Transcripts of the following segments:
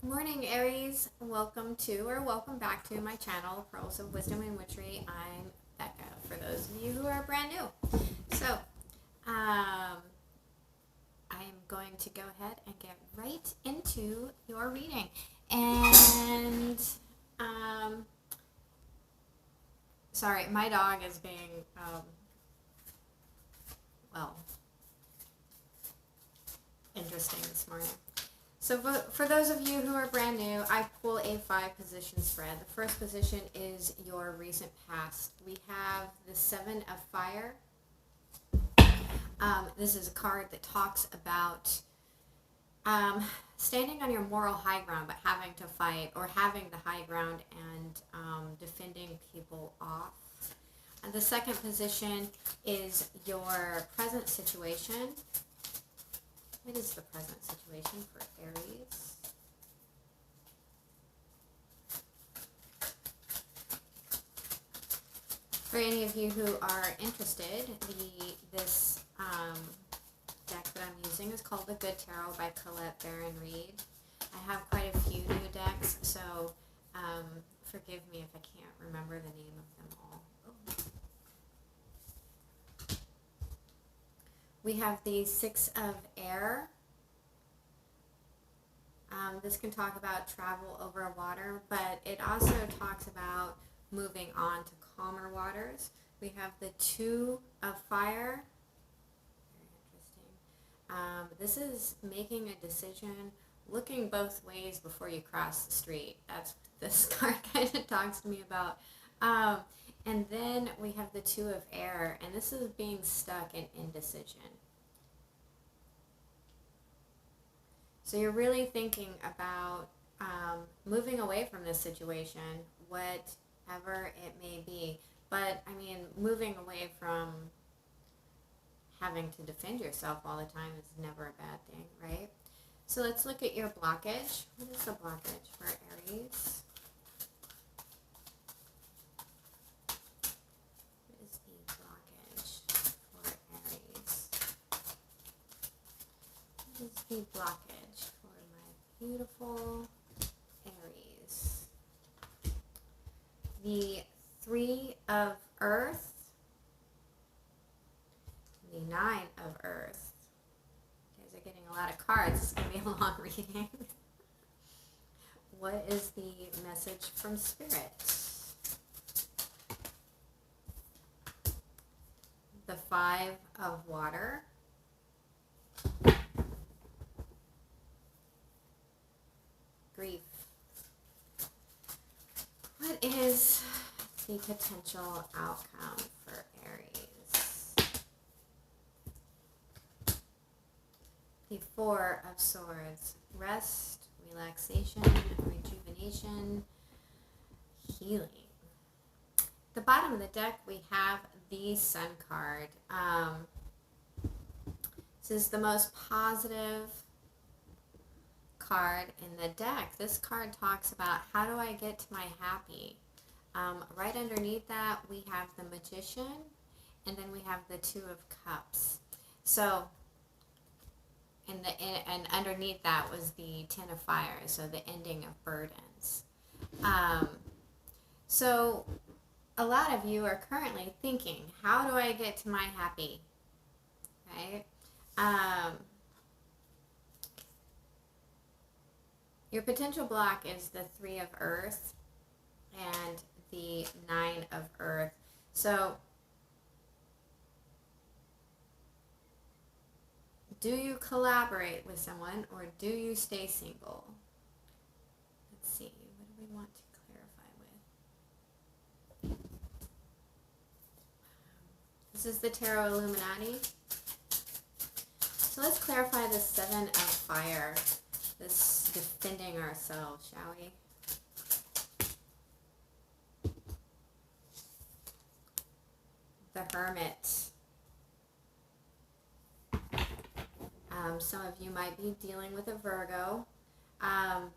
Morning, Aries. Welcome back to my channel, Pearls of Wisdom and Witchery. I'm Becca, for those of you who are brand new. So, I am going to go ahead and get right into your reading. And, sorry, my dog is being, well, interesting this morning. So for those of you who are brand new, I pull a 5-position spread. The first position is your recent past. We have the 7 of Fire. This is a card that talks about standing on your moral high ground, but having to fight, or having the high ground and defending people off. And the second position is your present situation. What is the present situation for Aries? For any of you who are interested, this deck that I'm using is called The Good Tarot by Colette Baron Reed. I have quite a few new decks, so forgive me if I can't remember the name of them all. We have the 6 of Air. This can talk about travel over water, but it also talks about moving on to calmer waters. We have the 2 of Fire. Very interesting. This is making a decision, looking both ways before you cross the street. That's what this card kind of talks to me about. And then we have the 2 of Air, and this is being stuck in indecision. So you're really thinking about moving away from this situation, whatever it may be. But, I mean, moving away from having to defend yourself all the time is never a bad thing, right? So let's look at your blockage. What is the blockage for Aries? What is the blockage for Aries? What is the blockage for my beautiful Aries? The 3 of Earth, the 9 of Earth. You guys are getting a lot of cards. It's going to be a long reading. What is the message from Spirit? The 5 of Water. Grief. What is the potential outcome for Aries? The 4 of Swords. Rest, relaxation, rejuvenation, healing. At the bottom of the deck, we have the Sun card. This is the most positive card in the deck. This card talks about, how do I get to my happy? Right underneath that, we have the Magician, and then we have the 2 of Cups. So, and underneath that was the 10 of Fire, so the ending of burdens. So, a lot of you are currently thinking, how do I get to my happy? Right? Your potential block is the 3 of Earth and the 9 of Earth. So, do you collaborate with someone, or do you stay single? Let's see, what do we want to clarify with? This is the Tarot Illuminati. So let's clarify the 7 of Fire. This defending ourselves, shall we? The Hermit. Some of you might be dealing with a Virgo,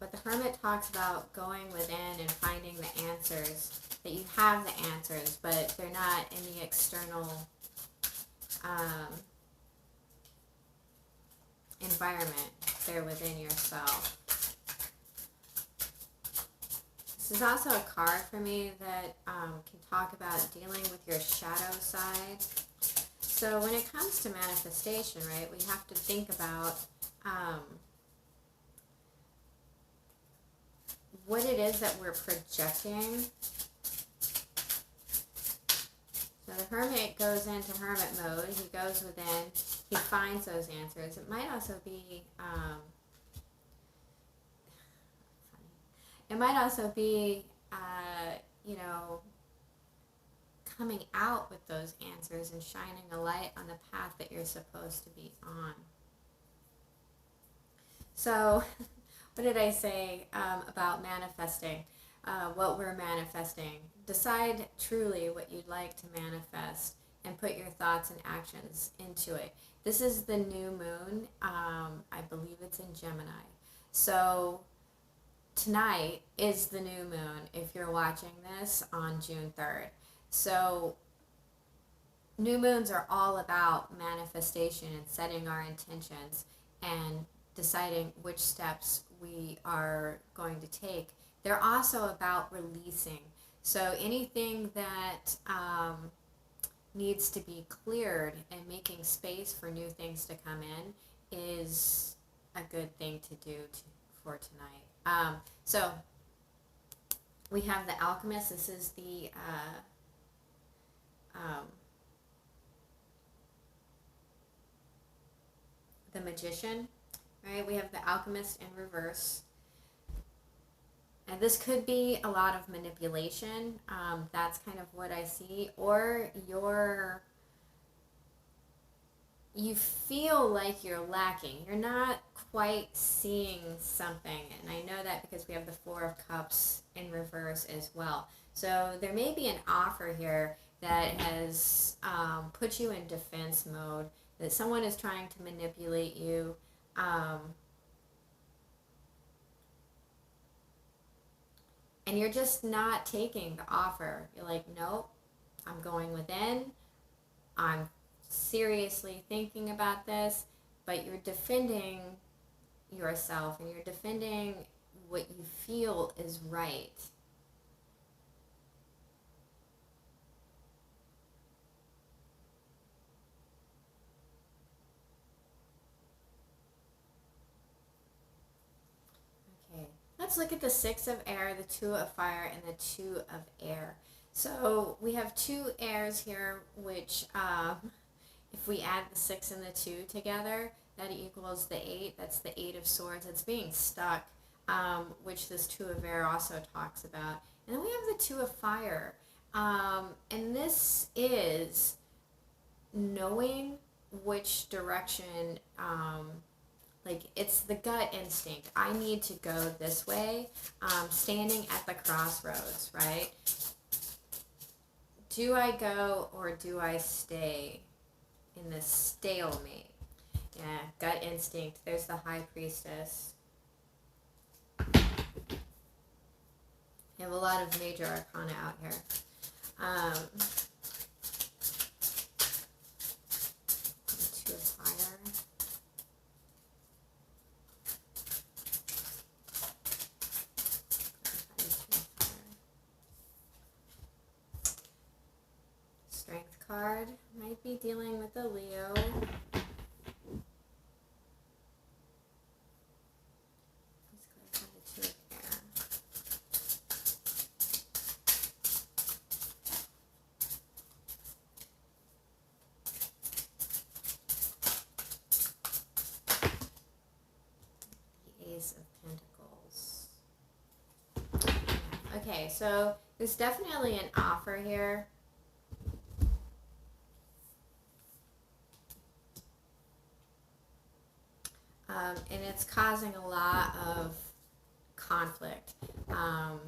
but the Hermit talks about going within and finding the answers, that you have the answers, but they're not in the external environment. They're within yourself. This is also a card for me that can talk about dealing with your shadow side. So when it comes to manifestation, right, we have to think about what it is that we're projecting. So the hermit goes into hermit mode. He goes within. He finds those answers. It might also be, you know, coming out with those answers and shining a light on the path that you're supposed to be on. So, what did I say about manifesting? What we're manifesting. Decide truly what you'd like to manifest and put your thoughts and actions into it. This is the new moon. I believe it's in Gemini. So tonight is the new moon if you're watching this on June 3rd. So new moons are all about manifestation and setting our intentions and deciding which steps we are going to take. They're also about releasing. So anything that needs to be cleared and making space for new things to come in is a good thing to do for tonight. So we have the Alchemist. This is the Magician, right? We have the Alchemist in reverse. And this could be a lot of manipulation. That's kind of what I see. Or you feel like you're lacking. You're not quite seeing something. And I know that because we have the Four of Cups in reverse as well. So there may be an offer here that has put you in defense mode, that someone is trying to manipulate you. And you're just not taking the offer. You're like, nope, I'm going within. I'm seriously thinking about this. But you're defending yourself and you're defending what you feel is right. Let's look at the Six of Air, the Two of Fire, and the Two of Air. So we have two airs here, which if we add the 6 and the 2 together, that equals the 8. That's the 8 of Swords. It's being stuck, which this Two of Air also talks about. And then we have the Two of Fire. And this is knowing which direction... like, it's the gut instinct. I need to go this way. Standing at the crossroads, right? Do I go or do I stay in this stalemate? Yeah, gut instinct. There's the High Priestess. You have a lot of major arcana out here. Two of Fire. Strength card might be dealing with a Leo. Let's clarify the Two of Air. The Ace of Pentacles. Okay, so there's definitely an offer here. And it's causing a lot of conflict. We have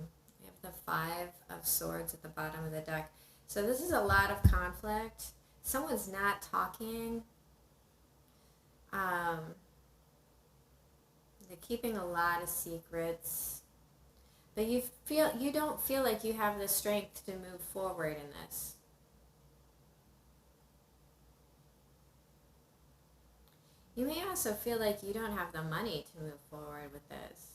the Five of Swords at the bottom of the deck. So this is a lot of conflict. Someone's not talking. They're keeping a lot of secrets. But you don't feel like you have the strength to move forward in this. You may also feel like you don't have the money to move forward with this.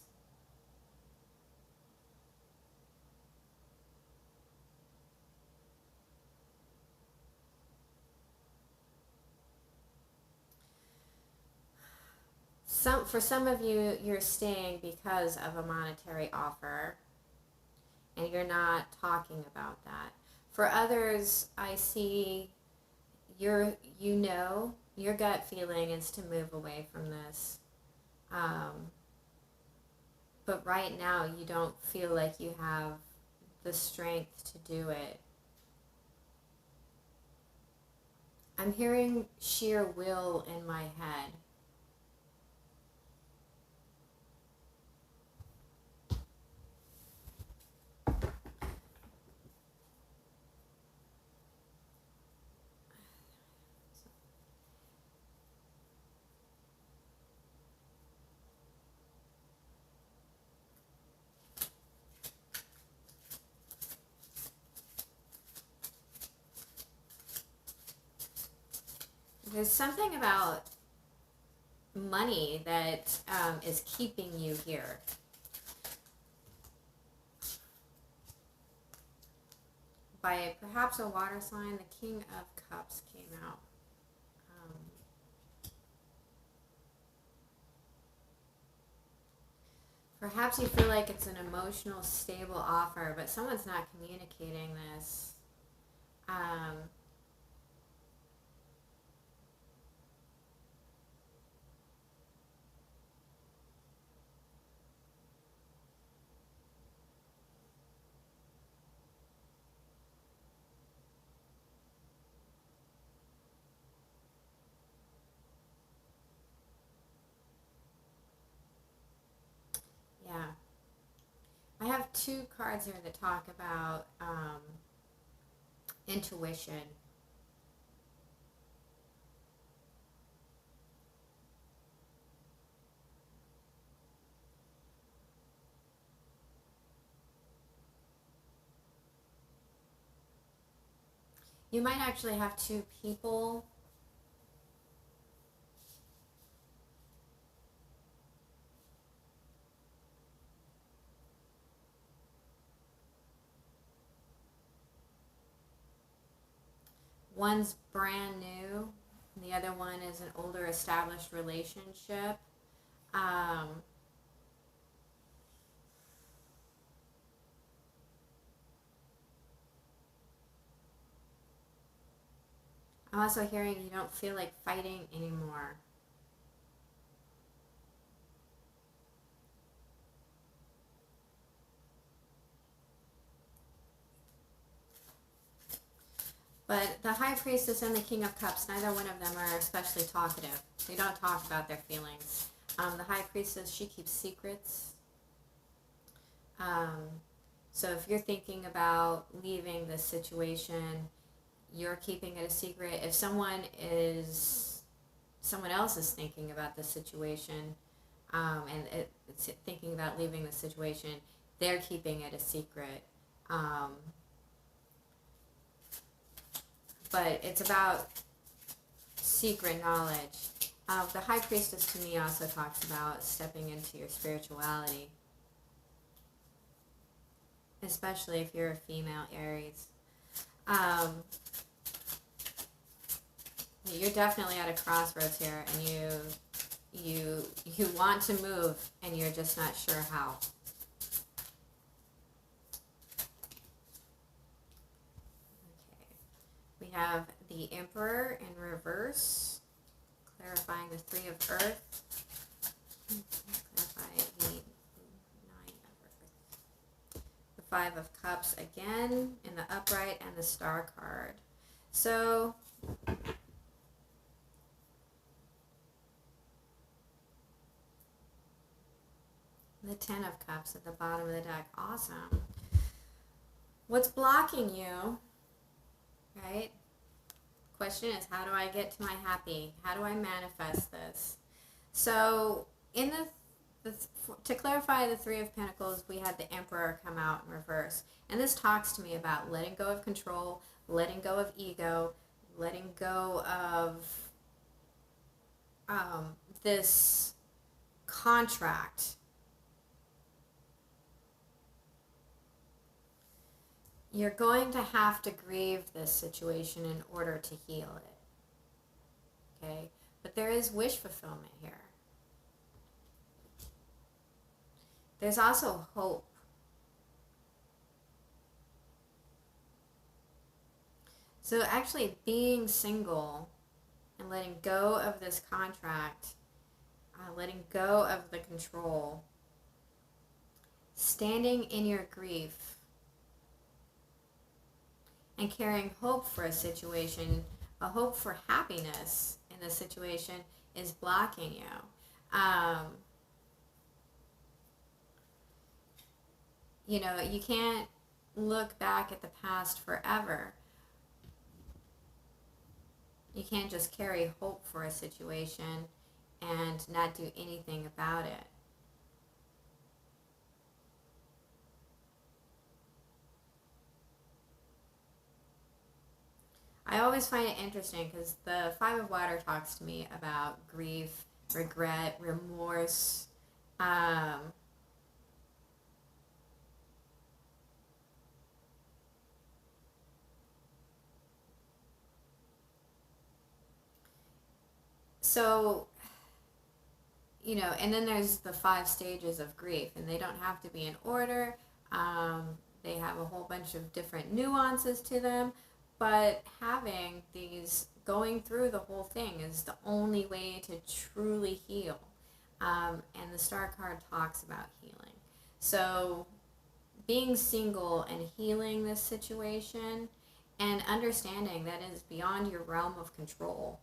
For some of you, you're staying because of a monetary offer, and you're not talking about that. For others, I see your gut feeling is to move away from this. But right now, you don't feel like you have the strength to do it. I'm hearing sheer will in my head. There's something about money that is keeping you here. By perhaps a water sign, the King of Cups came out. Perhaps you feel like it's an emotional, stable offer, but someone's not communicating this. Yeah. I have two cards here that talk about intuition. You might actually have two people. One's brand new, and the other one is an older established relationship. I'm also hearing you don't feel like fighting anymore. But the High Priestess and the King of Cups, neither one of them are especially talkative. They don't talk about their feelings. The High Priestess, she keeps secrets. So if you're thinking about leaving this situation, you're keeping it a secret. If someone else is thinking about the situation, and it's thinking about leaving the situation, they're keeping it a secret. But it's about secret knowledge. The High Priestess to me also talks about stepping into your spirituality, especially if you're a female Aries. You're definitely at a crossroads here, and you want to move, and you're just not sure how. We have the Emperor in reverse, clarifying the Three of Earth. Clarify the Nine of Earth. The Five of Cups again in the upright, and the Star card. So the Ten of Cups at the bottom of the deck. Awesome. What's blocking you? Right? Question is, how do I get to my happy? How do I manifest this? So in to clarify the Three of Pentacles, we had the Emperor come out in reverse. And this talks to me about letting go of control, letting go of ego, letting go of this contract. You're going to have to grieve this situation in order to heal it. Okay? But there is wish fulfillment here. There's also hope. So actually being single and letting go of this contract, letting go of the control, standing in your grief, and carrying hope for a situation, a hope for happiness in the situation, is blocking you. You know, you can't look back at the past forever. You can't just carry hope for a situation and not do anything about it. I always find it interesting because the Five of Water talks to me about grief, regret, remorse. So, you know, and then there's the 5 stages of grief, and they don't have to be in order. They have a whole bunch of different nuances to them, but having these, going through the whole thing is the only way to truly heal. And the Star card talks about healing. So being single and healing this situation and understanding that it is beyond your realm of control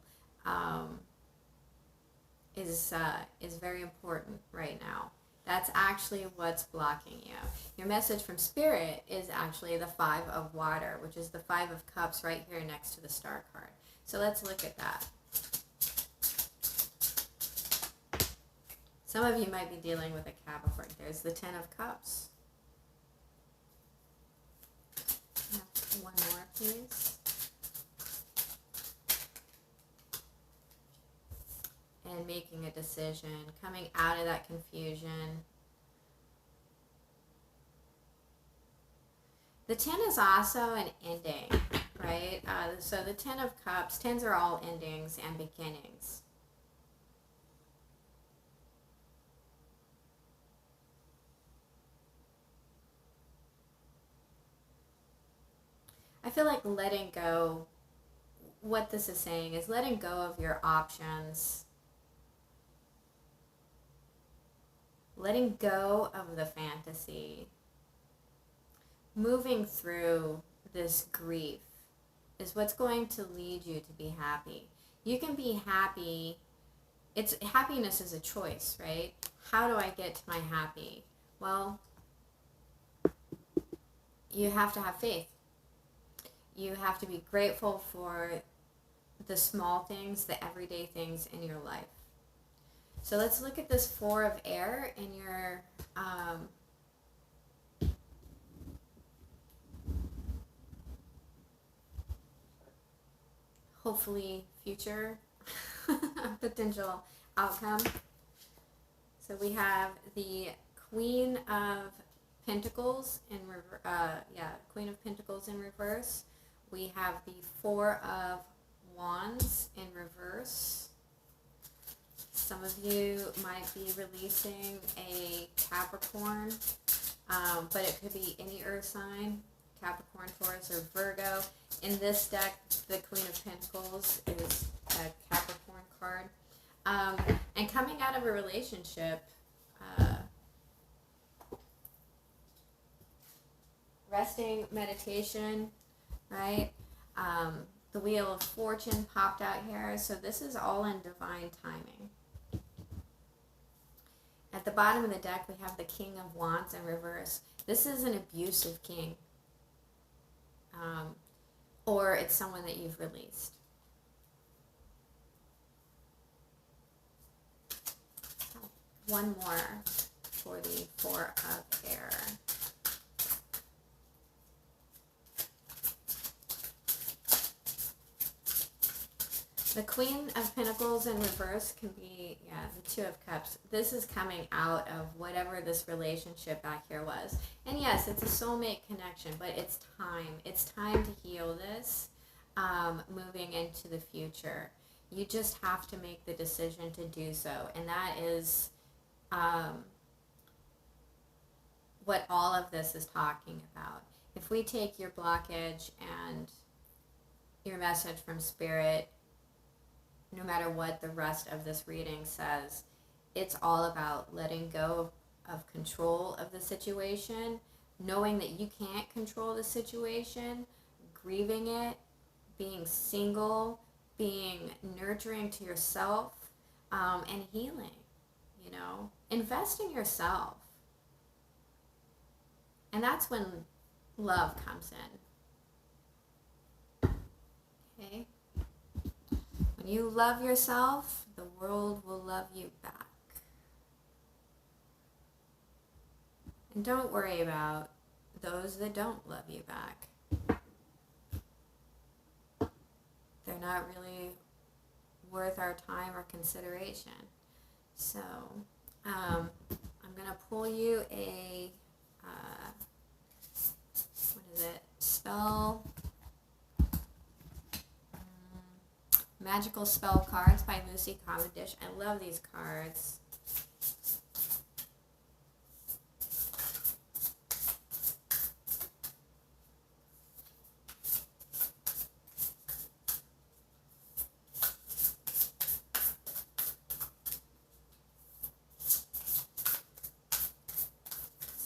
is very important right now. That's actually what's blocking you. Your message from Spirit is actually the 5 of Water, which is the 5 of Cups right here next to the Star card. So let's look at that. Some of you might be dealing with a Capricorn. There's the 10 of Cups. One more, please. And making a decision, coming out of that confusion. The 10 is also an ending, right? So the 10 of Cups, 10s are all endings and beginnings. I feel like letting go, what this is saying is letting go of your options, letting go of the fantasy, moving through this grief is what's going to lead you to be happy. You can be happy. Happiness is a choice, right? How do I get to my happy? Well, you have to have faith. You have to be grateful for the small things, the everyday things in your life. So let's look at this 4 of Air in your hopefully future potential outcome. So we have the Queen of Pentacles in Queen of Pentacles in reverse. We have the 4 of Wands in reverse. Some of you might be releasing a Capricorn, but it could be any earth sign, Capricorn, Taurus, or Virgo. In this deck, the Queen of Pentacles is a Capricorn card. And coming out of a relationship, resting, meditation, right? The Wheel of Fortune popped out here. So this is all in divine timing. At the bottom of the deck, we have the King of Wands in reverse. This is an abusive king. Or it's someone that you've released. One more for the 4 of Air. The Queen of Pentacles in reverse can be, the 2 of Cups. This is coming out of whatever this relationship back here was. And yes, it's a soulmate connection, but it's time. It's time to heal this, moving into the future. You just have to make the decision to do so. And that is what all of this is talking about. If we take your blockage and your message from Spirit, no matter what the rest of this reading says, it's all about letting go of control of the situation, knowing that you can't control the situation, grieving it, being single, being nurturing to yourself, and healing. Invest in yourself. And that's when love comes in. Okay? When you love yourself, the world will love you back. And don't worry about those that don't love you back. They're not really worth our time or consideration. So, I'm going to pull you a, spell, Magical Spell Cards by Lucy Cavendish. I love these cards.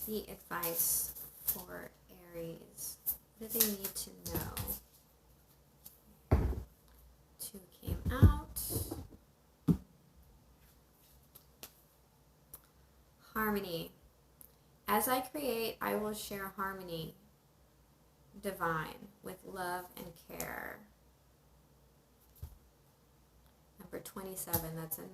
The advice for Aries. What do they need to know? 2 came out. Harmony. As I create, I will share harmony divine with love and care. Number 27, that's a 9.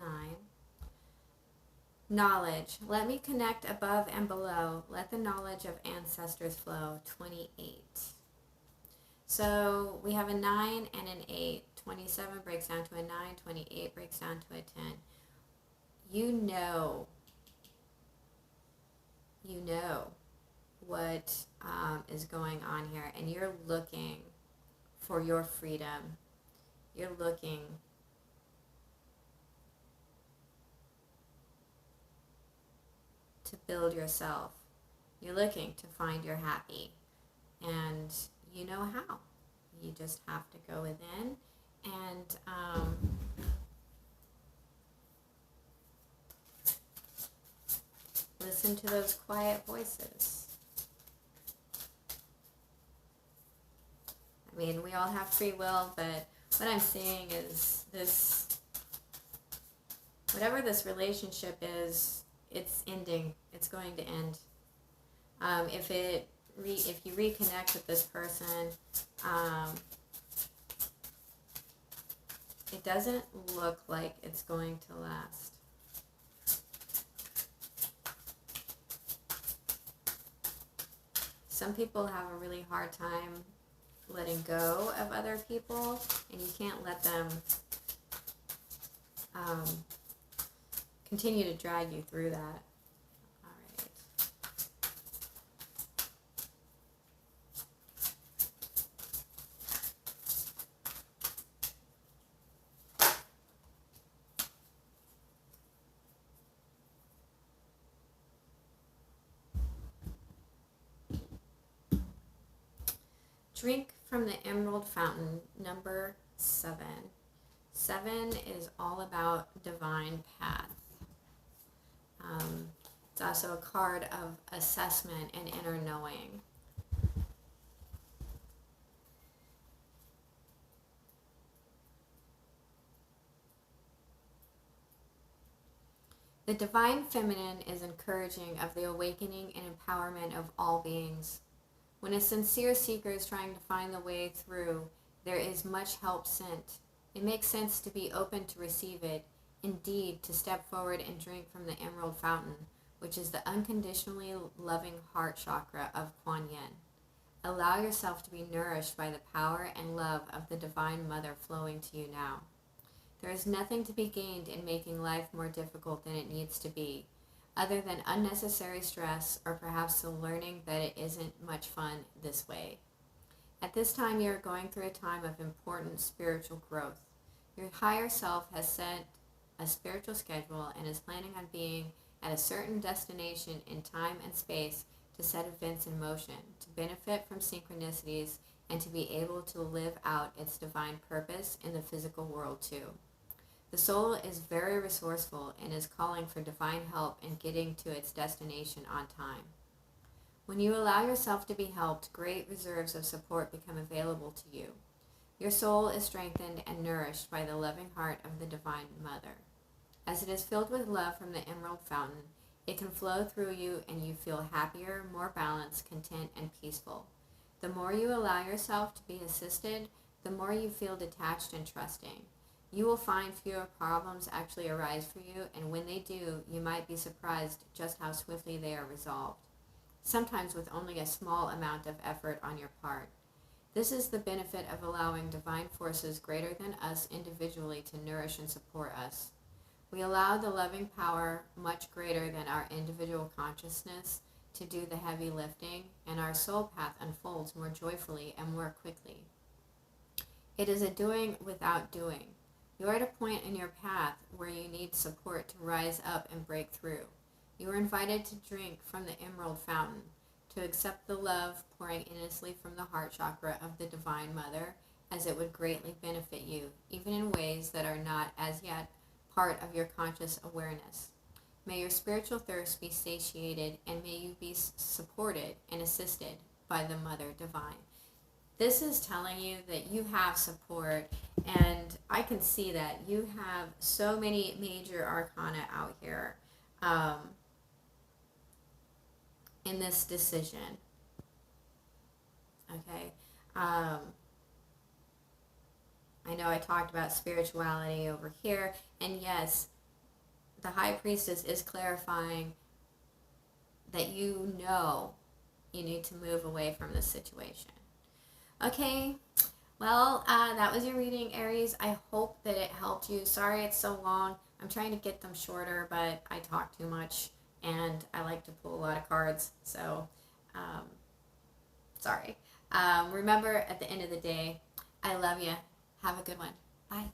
Knowledge. Let me connect above and below. Let the knowledge of ancestors flow. 28. So we have a 9 and an 8. 27 breaks down to a 9. 28 breaks down to a 10. You know what is going on here, and you're looking for your freedom. You're looking to build yourself. You're looking to find your happy, and you know how. You just have to go within and listen to those quiet voices. I mean, we all have free will, but what I'm seeing is this, whatever this relationship is, it's ending. It's going to end. If you reconnect with this person, it doesn't look like it's going to last. Some people have a really hard time letting go of other people, and you can't let them continue to drag you through that. All right. Drink from the Emerald Fountain, number 7. 7 is all about divine path. It's also a card of assessment and inner knowing. The divine feminine is encouraging of the awakening and empowerment of all beings. When a sincere seeker is trying to find the way through, there is much help sent. It makes sense to be open to receive it, indeed, to step forward and drink from the Emerald Fountain, which is the unconditionally loving heart chakra of Kuan Yin. Allow yourself to be nourished by the power and love of the Divine Mother flowing to you now. There is nothing to be gained in making life more difficult than it needs to be, other than unnecessary stress or perhaps the learning that it isn't much fun this way. At this time, you are going through a time of important spiritual growth. Your higher self has set a spiritual schedule and is planning on being at a certain destination in time and space to to set events in motion, to benefit from synchronicities, and to be able to live out its divine purpose in the physical world too. The soul is very resourceful and is calling for divine help in getting to its destination on time. When you allow yourself to be helped, great reserves of support become available to you. Your soul is strengthened and nourished by the loving heart of the Divine Mother. As it is filled with love from the Emerald Fountain, it can flow through you and you feel happier, more balanced, content, and peaceful. The more you allow yourself to be assisted, the more you feel detached and trusting. You will find fewer problems actually arise for you, and when they do, you might be surprised just how swiftly they are resolved, sometimes with only a small amount of effort on your part. This is the benefit of allowing divine forces greater than us individually to nourish and support us. We allow the loving power much greater than our individual consciousness to do the heavy lifting, and our soul path unfolds more joyfully and more quickly. It is a doing without doing. You are at a point in your path where you need support to rise up and break through. You are invited to drink from the Emerald Fountain, to accept the love pouring endlessly from the heart chakra of the Divine Mother, as it would greatly benefit you, even in ways that are not as yet part of your conscious awareness. May your spiritual thirst be satiated, and may you be supported and assisted by the Mother Divine. This is telling you that you have support, and I can see that you have so many major arcana out here in this decision. Okay. I know I talked about spirituality over here, and yes, the High Priestess is clarifying that you know you need to move away from this situation. Okay, well, that was your reading, Aries. I hope that it helped you. Sorry it's so long. I'm trying to get them shorter, but I talk too much, and I like to pull a lot of cards, so sorry. Remember, at the end of the day, I love you. Have a good one. Bye.